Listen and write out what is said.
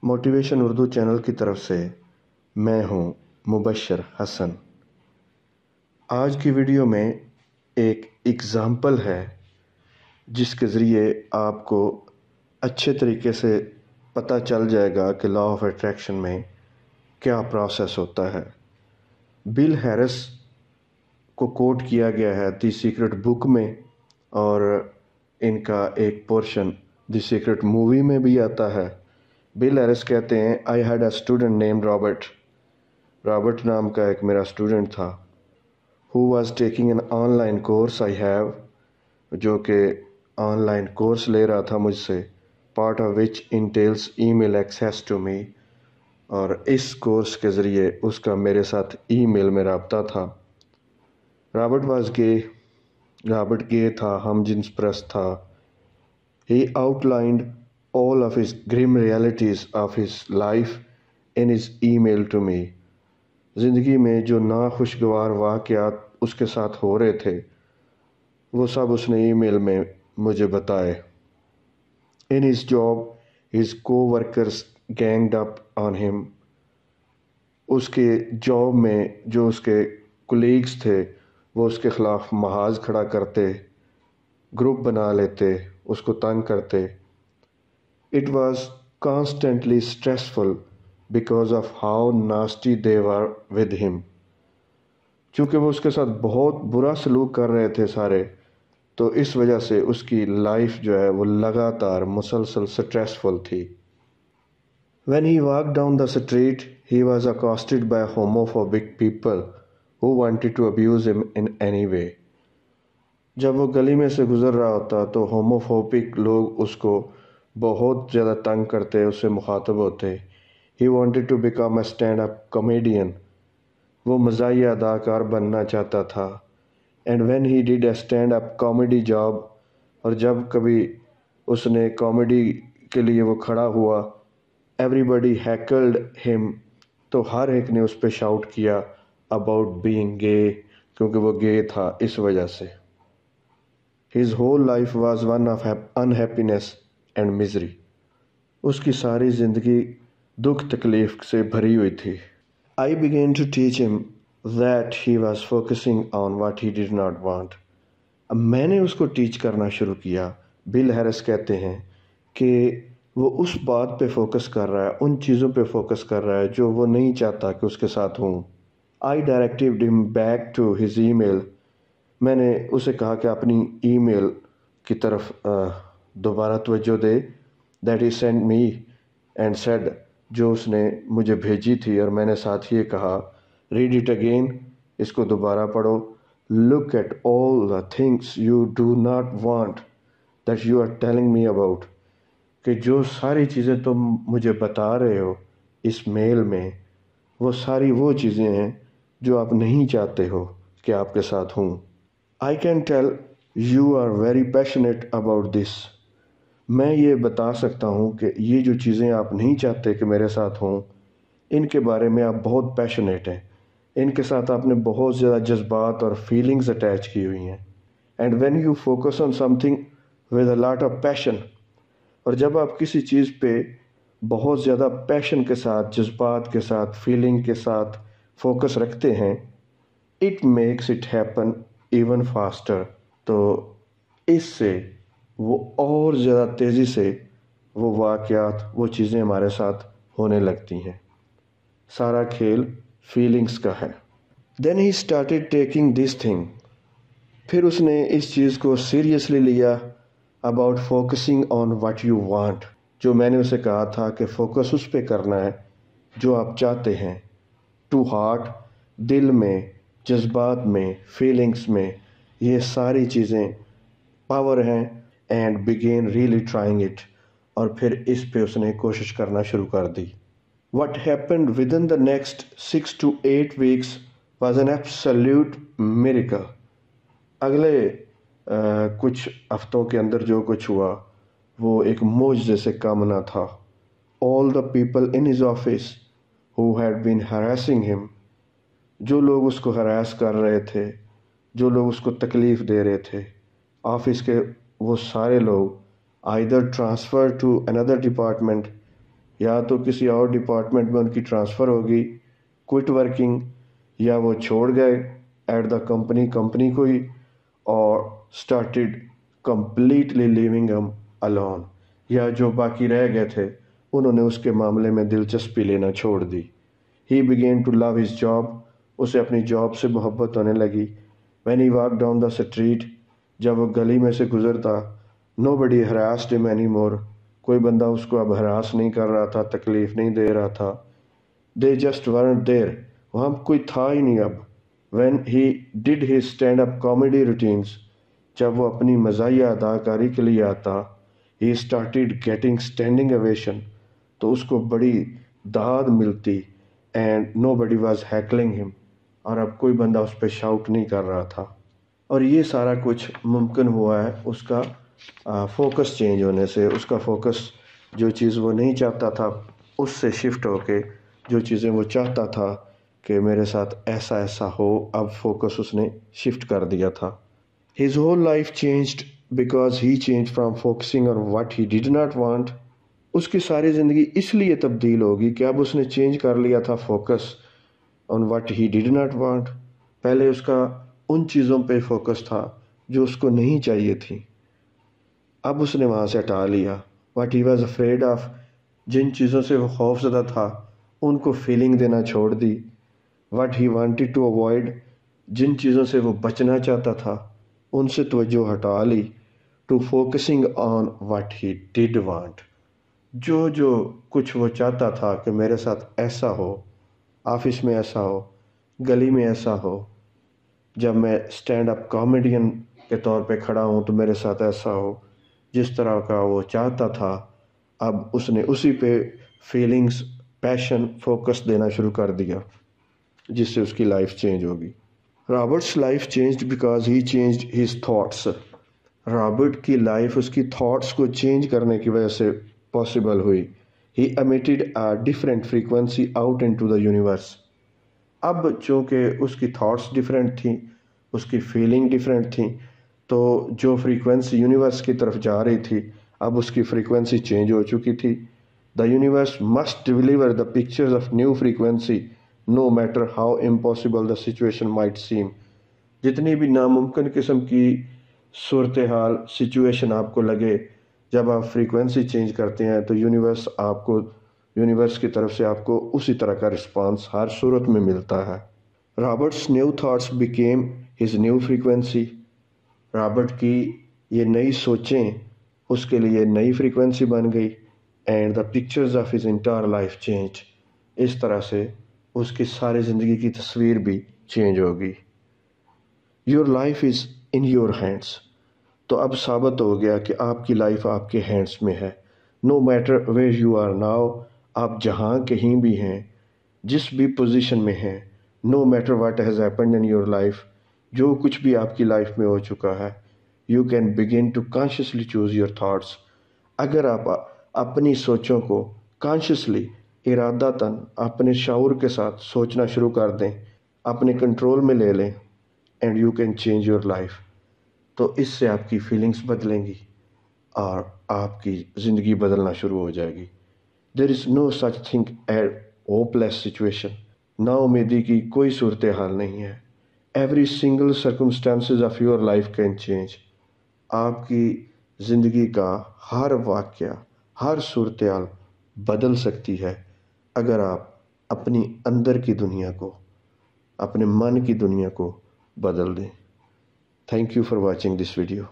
Motivation Urdu channel کی طرف سے میں ہوں مبشر حسن۔ آج کی ویڈیو میں ایک ایگزامپل ہے جس کے ذریعے آپ کو اچھے طریقے سے پتہ چل جائے گا کہ لا آف اٹریکشن میں کیا پروسیس ہوتا ہے۔ بل ہیرس کو کوٹ کیا گیا ہے دی سیکرٹ بک میں، اور ان کا ایک پورشن دی سیکرٹ مووی میں بھی آتا ہے۔ بل ہیرس کہتے ہیں I had a student name Robert نام کا ایک میرا اسٹوڈنٹ تھا who was taking an online course I have، جو کہ آن لائن کورس لے رہا تھا مجھ سے، part of which entails email access to me، اور اس کورس کے ذریعے اس کا میرے ساتھ ای میل میں رابطہ تھا۔ رابرٹ گے تھا، ہم جنس پرست تھا۔ He outlined all of his grim realities of his life in his email to me۔ زندگی میں جو ناخوشگوار واقعات اس کے ساتھ ہو رہے تھے وہ سب اس نے ای میل میں مجھے بتائے۔ In his job, his co-workers ganged up on him۔ اس کے جاب میں جو اس کے کولیگز تھے وہ اس کے خلاف محاذ کھڑا کرتے، گروپ بنا لیتے، اس کو تنگ کرتے۔ It was constantly stressful because of how nasty they were with him۔ چونکہ وہ اس کے ساتھ بہت برا سلوک کر رہے تھے سارے، تو اس وجہ سے اس کی لائف جو ہے وہ لگاتار مسلسل سٹریسفل تھی۔ When he walked down the street, he was accosted by homophobic people who wanted to abuse him in any way۔ جب وہ گلی میں سے گزر رہا ہوتا تو ہوموفوبک لوگ اس کو بہت زیادہ تنگ کرتے، اس سے مخاطب ہوتے۔ He wanted to become a stand-up comedian۔ وہ مزاحیہ اداکار بننا چاہتا تھا۔ And when he did a stand-up comedy job، اور جب کبھی اس نے کامیڈی کے لیے وہ کھڑا ہوا، everybody heckled him، تو ہر ایک نے اس پہ شاؤٹ کیا about being gay، کیونکہ وہ گے تھا اس وجہ سے۔ His whole life was one of unhappiness and misery۔ اس کی ساری زندگی دکھ تکلیف سے بھری ہوئی تھی۔ I began to teach him that he was focusing on what he did not want۔ اب میں نے اس کو ٹیچ کرنا شروع کیا۔ بل ہیرس کہتے ہیں کہ وہ اس بات پہ فوکس کر رہا ہے، ان چیزوں پہ فوکس کر رہا ہے جو وہ نہیں چاہتا کہ اس کے ساتھ ہوں۔ I directed him back to his email۔ میں نے اسے کہا کہ اپنی ای میل کی طرف دوبارہ توجہ دے، that he sent me and said، جو اس نے مجھے بھیجی تھی، اور میں نے ساتھ یہ کہا read it again، اس کو دوبارہ پڑھو، look at all the things you do not want that you are telling me about، کہ جو ساری چیزیں تم مجھے بتا رہے ہو اس میل میں، وہ ساری وہ چیزیں ہیں جو آپ نہیں چاہتے ہو کہ آپ کے ساتھ ہوں۔ I can tell you are very passionate about this۔ میں یہ بتا سکتا ہوں کہ یہ جو چیزیں آپ نہیں چاہتے کہ میرے ساتھ ہوں، ان کے بارے میں آپ بہت پیشنیٹ ہیں، ان کے ساتھ آپ نے بہت زیادہ جذبات اور فیلنگز اٹیچ کی ہوئی ہیں۔ And when you focus on something with a lot of passion، اور جب آپ کسی چیز پہ بہت زیادہ پیشن کے ساتھ، جذبات کے ساتھ، فیلنگ کے ساتھ فوکس رکھتے ہیں، it makes it happen even faster، تو اس سے وہ اور زیادہ تیزی سے وہ واقعات، وہ چیزیں ہمارے ساتھ ہونے لگتی ہیں۔ سارا کھیل فیلنگز کا ہے۔ Then he started taking this thing، پھر اس نے اس چیز کو سیریسلی لیا about focusing on what you want، جو میں نے اسے کہا تھا کہ فوکس اس پہ کرنا ہے جو آپ چاہتے ہیں۔ to heart، دل میں، جذبات میں، فیلنگز میں، یہ ساری چیزیں پاور ہیں۔ and began really trying it، اور پھر اس پہ اس نے کوشش کرنا شروع کر دی۔ what happened within the next 6 to 8 weeks was an absolute miracle۔ اگلے کچھ ہفتوں کے اندر جو کچھ ہوا وہ ایک معجزے سے کم نہ تھا۔ all the people in his office who had been harassing him، جو لوگ اس کو ہراس کر رہے تھے، جو لوگ اس کو تکلیف دے رہے تھے، آفس کے وہ سارے لوگ either transferred to another department، یا تو کسی اور ڈپارٹمنٹ میں ان کی ٹرانسفر ہوگی، کوئٹ ورکنگ، یا وہ چھوڑ گئے ایٹ دا کمپنی کو ہی، اور اسٹارٹیڈ کمپلیٹلی لیونگ ہم الون، یا جو باقی رہ گئے تھے انہوں نے اس کے معاملے میں دلچسپی لینا چھوڑ دی۔ He begin to love his job, اسے اپنی جاب سے محبت ہونے لگی۔ When he walk down the street, جب وہ گلی میں سے گزرتا، نو بڈی ہراسڈ ہم اینی مور، کوئی بندہ اس کو اب ہراس نہیں کر رہا تھا، تکلیف نہیں دے رہا تھا۔ دے جسٹ ورنٹ دیر، وہاں کوئی تھا ہی نہیں اب۔ When he did his stand up comedy routines, جب وہ اپنی مزاحیہ اداکاری کے لیے آتا، he started getting standing ovation, تو اس کو بڑی داد ملتی، اینڈ نو بڈی واز ہیکلنگ ہم، اور اب کوئی بندہ اس پہ شاؤٹ نہیں کر رہا تھا۔ اور یہ سارا کچھ ممکن ہوا ہے اس کا فوکس چینج ہونے سے۔ اس کا فوکس جو چیز وہ نہیں چاہتا تھا اس سے شفٹ ہو کے جو چیزیں وہ چاہتا تھا کہ میرے ساتھ ایسا ایسا ہو، اب فوکس اس نے شفٹ کر دیا تھا۔ His whole life changed because he change from focusing on what he did not want۔ اس کی ساری زندگی اس لیے تبدیل ہوگی کہ اب اس نے چینج کر لیا تھا focus on what he did not want۔ پہلے اس کا ان چیزوں پہ فوکس تھا جو اس کو نہیں چاہیے تھی، اب اس نے وہاں سے ہٹا لیا۔ what he was afraid of، جن چیزوں سے وہ خوف زدہ تھا ان کو فیلنگ دینا چھوڑ دی۔ what he wanted to avoid، جن چیزوں سے وہ بچنا چاہتا تھا ان سے توجہ ہٹا لی۔ to focusing on what he did want، جو کچھ وہ چاہتا تھا کہ میرے ساتھ ایسا ہو، آفس میں ایسا ہو، گلی میں ایسا ہو، جب میں اسٹینڈ اپ کامیڈین کے طور پہ کھڑا ہوں تو میرے ساتھ ایسا ہو، جس طرح کا وہ چاہتا تھا، اب اس نے اسی پہ فیلنگز، پیشن، فوکس دینا شروع کر دیا، جس سے اس کی لائف چینج ہوگی۔ Roberts life changed because he changed his thoughts. Robert کی لائف اس کی تھاٹس کو چینج کرنے کی وجہ سے پاسبل ہوئی۔ He emitted a different frequency out into the universe. اب چونکہ اس کی تھاٹس ڈفرینٹ تھیں، اس کی فیلنگ ڈفرینٹ تھیں، تو جو فریکوینسی یونیورس کی طرف جا رہی تھی اب اس کی فریکوینسی چینج ہو چکی تھی۔ The universe must deliver the pictures of new frequency no matter how impossible the situation might same. جتنی بھی ناممکن قسم کی صورتحال، سچویشن آپ کو لگے، جب آپ فریکوینسی چینج کرتے ہیں تو یونیورس کی طرف سے آپ کو اسی طرح کا رسپانس ہر صورت میں ملتا ہے۔ Roberts new thoughts became his new frequency. Robert کی یہ نئی سوچیں اس کے لیے نئی فریکوینسی بن گئی، and the pictures of his entire life change. اس طرح سے اس کی ساری زندگی کی تصویر بھی چینج ہوگی۔ Your life is in your hands, تو اب ثابت ہو گیا کہ آپ کی لائف آپ کے ہینڈس میں ہے۔ No matter where you are now, آپ جہاں کہیں بھی ہیں، جس بھی پوزیشن میں ہیں، no matter what has happened in your life, جو کچھ بھی آپ کی لائف میں ہو چکا ہے، you can begin to consciously choose your thoughts. اگر آپ اپنی سوچوں کو کانشیسلی، ارادتاً، اپنے شعور کے ساتھ سوچنا شروع کر دیں، اپنے کنٹرول میں لے لیں، and you can change your life, تو اس سے آپ کی فیلنگز بدلیں گی اور آپ کی زندگی بدلنا شروع ہو جائے گی۔ دیر از نو سچ تھنگ ایز ہوپ لیس سچویشن، نا امیدی کی کوئی صورتحال نہیں ہے۔ Every single circumstances of your life can change. آپ کی زندگی کا ہر واقعہ، ہر صورتحال بدل سکتی ہے اگر آپ اپنی اندر کی دنیا کو، اپنے من کی دنیا کو بدل دیں۔ Thank you for watching this video.